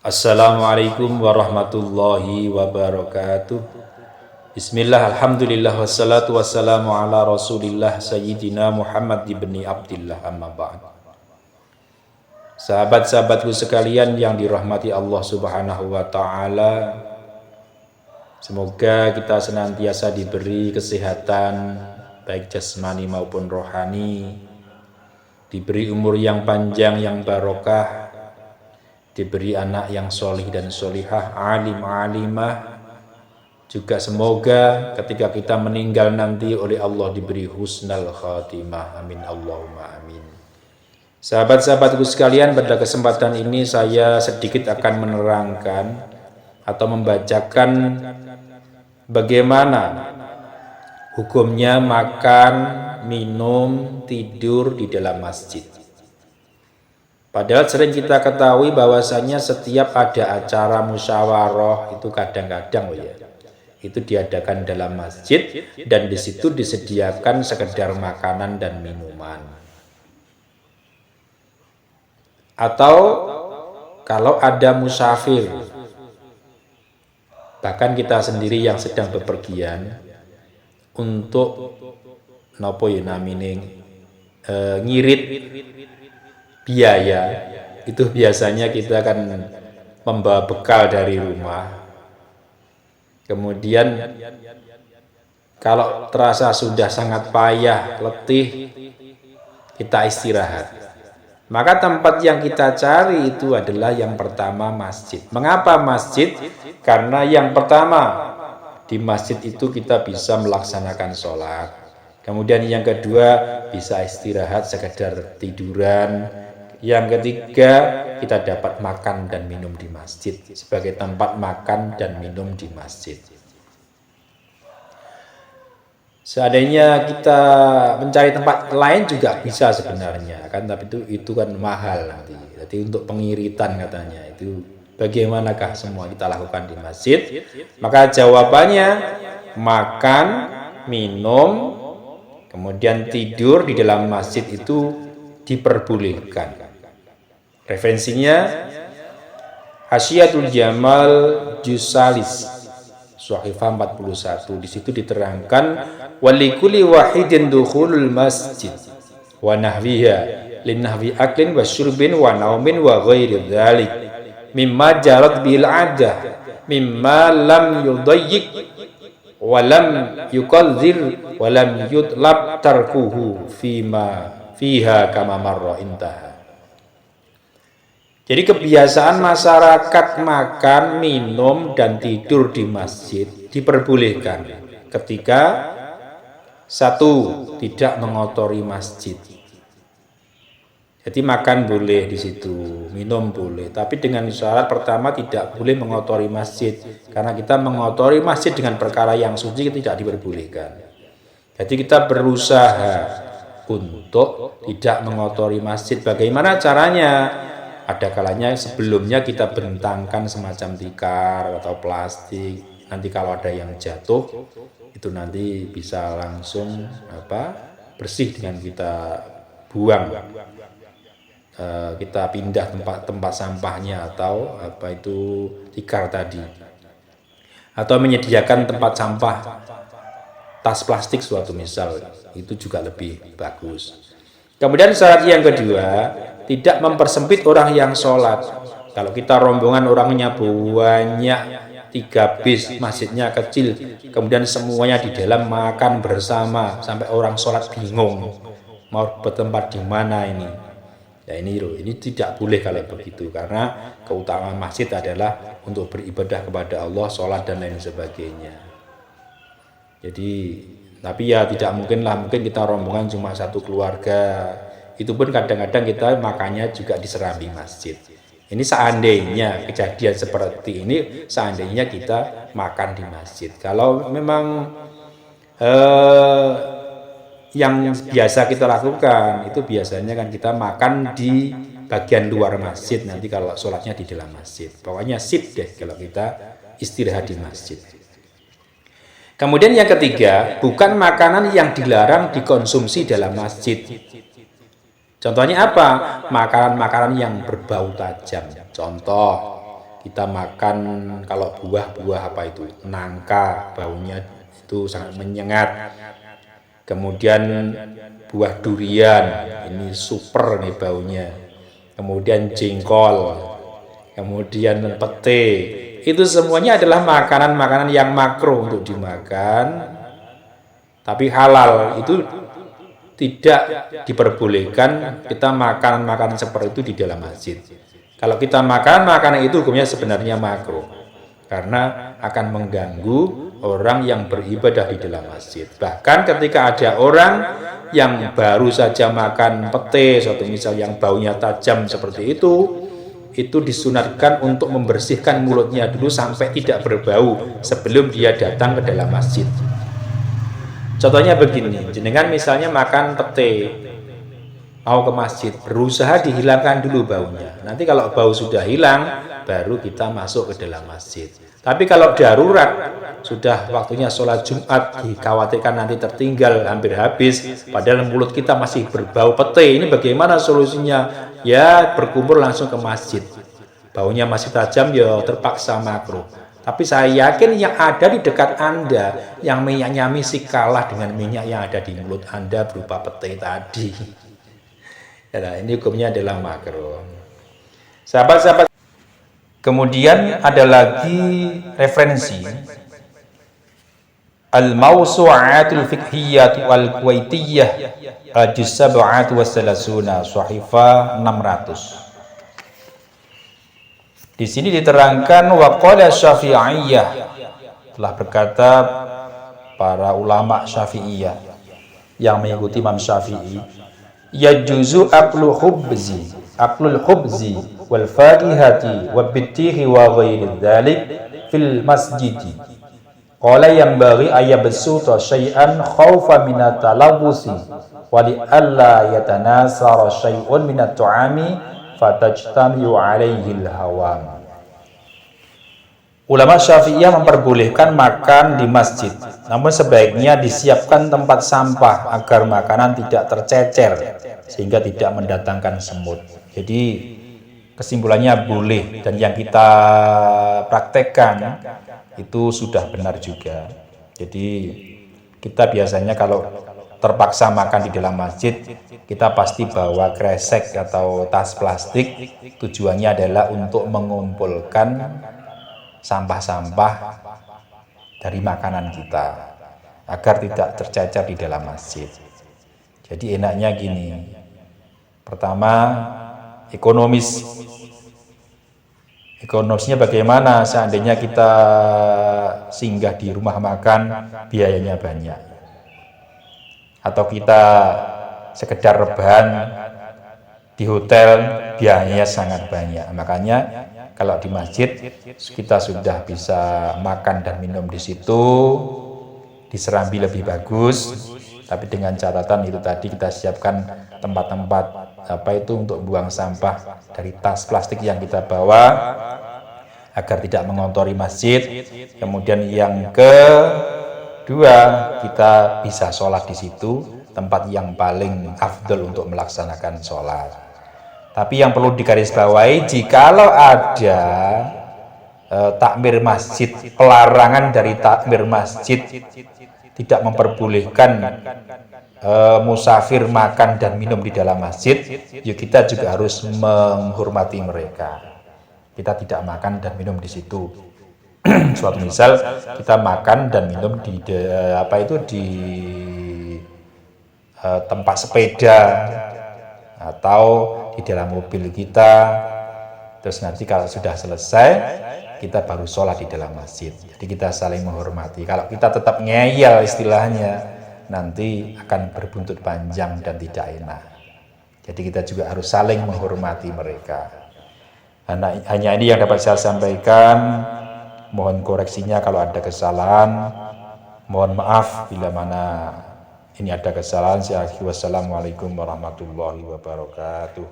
Assalamualaikum warahmatullahi wabarakatuh. Bismillah, alhamdulillah, wassalatu wassalamu ala rasulillah sayyidina Muhammad ibni Abdillah, amma ba'd. Sahabat-sahabatku sekalian yang dirahmati Allah subhanahu wa ta'ala, semoga kita senantiasa diberi kesehatan baik jasmani maupun rohani, diberi umur yang panjang yang barokah, diberi anak yang solih dan solihah, alim alimah. Juga semoga ketika kita meninggal nanti oleh Allah diberi husnal khatimah. Amin Allahumma amin. Sahabat-sahabatku sekalian, pada kesempatan ini saya sedikit akan menerangkan atau membacakan bagaimana hukumnya makan, minum, tidur di dalam masjid. Padahal sering kita ketahui bahwasanya setiap ada acara musyawarah itu kadang-kadang itu diadakan dalam masjid, dan di situ disediakan sekedar makanan dan minuman. Atau kalau ada musafir, bahkan kita sendiri yang sedang bepergian untuk ngirit biaya, itu biasanya kita akan membawa bekal dari rumah. Kemudian kalau terasa sudah sangat payah, letih, kita istirahat. Maka tempat yang kita cari itu adalah yang pertama masjid. Mengapa masjid? Karena yang pertama, di masjid itu kita bisa melaksanakan sholat. Kemudian yang kedua, bisa istirahat sekedar tiduran. Yang ketiga, kita dapat makan dan minum di masjid sebagai tempat makan dan minum di masjid. Seandainya kita mencari tempat lain juga bisa sebenarnya, kan, tapi itu kan mahal nanti. Jadi untuk pengiritan katanya itu bagaimanakah semua kita lakukan di masjid? Maka jawabannya makan, minum, kemudian tidur di dalam masjid itu diperbolehkan. Referensinya Hasyiatul Jamal Jusalis Suhifah 41. Di situ diterangkan walikuli wahidin dukhulul masjid wa nahwiha linnahwi aklin wa syurbin wa naumin wa ghairi dzalik mimma jarat bil adah mimma lam yudayyiq wa lam yuqadzir wa lam yutlab tarkuhu fiha kama marra intaha. Jadi kebiasaan masyarakat makan, minum, dan tidur di masjid diperbolehkan ketika satu, tidak mengotori masjid. Jadi makan boleh di situ, minum boleh, tapi dengan syarat pertama tidak boleh mengotori masjid, karena kita mengotori masjid dengan perkara yang suci tidak diperbolehkan. Jadi kita berusaha untuk tidak mengotori masjid. Bagaimana caranya? Ada kalanya sebelumnya kita bentangkan semacam tikar atau plastik. Nanti kalau ada yang jatuh, itu nanti bisa langsung bersih dengan kita buang. Kita pindah tempat sampahnya atau tikar tadi. Atau menyediakan tempat sampah tas plastik suatu misal, itu juga lebih bagus. Kemudian syarat yang kedua, tidak mempersempit orang yang sholat. Kalau kita rombongan orangnya banyak, 3 bis, masjidnya kecil, kemudian semuanya di dalam makan bersama sampai orang sholat bingung mau bertempat di mana ini. Ya ini tidak boleh kalau begitu, karena keutamaan masjid adalah untuk beribadah kepada Allah, sholat dan lain sebagainya. Jadi tapi ya tidak mungkin kita rombongan cuma satu keluarga. Itu pun kadang-kadang kita makannya juga di serambi masjid. Ini seandainya kejadian seperti ini, seandainya kita makan di masjid. Kalau memang yang biasa kita lakukan, itu biasanya kan kita makan di bagian luar masjid, nanti kalau sholatnya di dalam masjid. Pokoknya sip deh kalau kita istirahat di masjid. Kemudian yang ketiga, bukan makanan yang dilarang dikonsumsi dalam masjid. Contohnya apa? Makanan-makanan yang berbau tajam. Contoh, kita makan kalau buah-buah apa itu nangka, baunya itu sangat menyengat. Kemudian buah durian, ini super nih baunya. Kemudian jengkol, kemudian pete. Itu semuanya adalah makanan-makanan yang makruh untuk dimakan, tapi halal. Itu tidak diperbolehkan kita makan makanan seperti itu di dalam masjid. Kalau kita makan makanan itu hukumnya sebenarnya makruh, karena akan mengganggu orang yang beribadah di dalam masjid. Bahkan ketika ada orang yang baru saja makan pete, suatu misal yang baunya tajam seperti itu disunatkan untuk membersihkan mulutnya dulu sampai tidak berbau sebelum dia datang ke dalam masjid. Contohnya begini, jenengan misalnya makan pete, mau ke masjid, berusaha dihilangkan dulu baunya. Nanti kalau bau sudah hilang, baru kita masuk ke dalam masjid. Tapi kalau darurat, sudah waktunya sholat Jumat, dikhawatirkan nanti tertinggal hampir habis, padahal mulut kita masih berbau pete, ini bagaimana solusinya? Ya berkumpul langsung ke masjid. Baunya masih tajam, ya terpaksa makruh. Tapi saya yakin yang ada di dekat Anda, yang minyaknya misi kalah dengan minyak yang ada di mulut Anda berupa pete tadi. Ya, ini hukumnya adalah makruh. Sahabat-sahabat, kemudian ada lagi referensi Al-Mawsu'atul Fiqhiyyah Wal-Kuwaitiyyah Juz 7 wa 30 Shahifah 600. Di sini diterangkan waqala Syafi'iyah, telah berkata para ulama Syafi'iyah yang mengikuti Imam Syafi'i, yajuzu aklul khubzi wal fakihati wa bittihi wa ghairi dzalik fil masjidi. Qala yanbaghi ayyabsuta syai'an khaufa minat talawusi wa li alla yatanasara syai'un minat tu'ami fatajtamiu alaihi al-hawam. Ulama Syafi'iyah memperbolehkan makan di masjid, namun sebaiknya disiapkan tempat sampah agar makanan tidak tercecer sehingga tidak mendatangkan semut. Jadi kesimpulannya boleh, dan yang kita praktekkan itu sudah benar juga. Jadi kita biasanya kalau terpaksa makan di dalam masjid, kita pasti bawa kresek atau tas plastik. Tujuannya adalah untuk mengumpulkan sampah-sampah dari makanan kita agar tidak tercecer di dalam masjid. Jadi enaknya gini, pertama ekonomisnya bagaimana? Seandainya kita singgah di rumah makan, biayanya banyak, atau kita sekedar rebahan di hotel, biayanya sangat banyak. Makanya kalau di masjid kita sudah bisa makan dan minum di situ, di serambi lebih bagus. Tapi dengan catatan itu tadi, kita siapkan tempat-tempat untuk buang sampah dari tas plastik yang kita bawa agar tidak mengotori masjid. Kemudian yang kedua, kita bisa sholat di situ, tempat yang paling afdol untuk melaksanakan sholat. Tapi yang perlu digarisbawahi, jikalau ada takmir masjid, pelarangan dari takmir masjid tidak memperbolehkan musafir makan dan minum di dalam masjid, ya kita juga harus menghormati mereka. Kita tidak makan dan minum di situ. Suatu misal kita makan dan minum di tempat sepeda atau di dalam mobil kita, terus nanti kalau sudah selesai kita baru sholat di dalam masjid. Jadi kita saling menghormati. Kalau kita tetap ngeyel istilahnya, nanti akan berbuntut panjang dan tidak enak. Jadi kita juga harus saling menghormati mereka. Hanya ini yang dapat saya sampaikan. Mohon koreksinya kalau ada kesalahan. Mohon maaf bila mana ini ada kesalahan. Wassalamualaikum warahmatullahi wabarakatuh.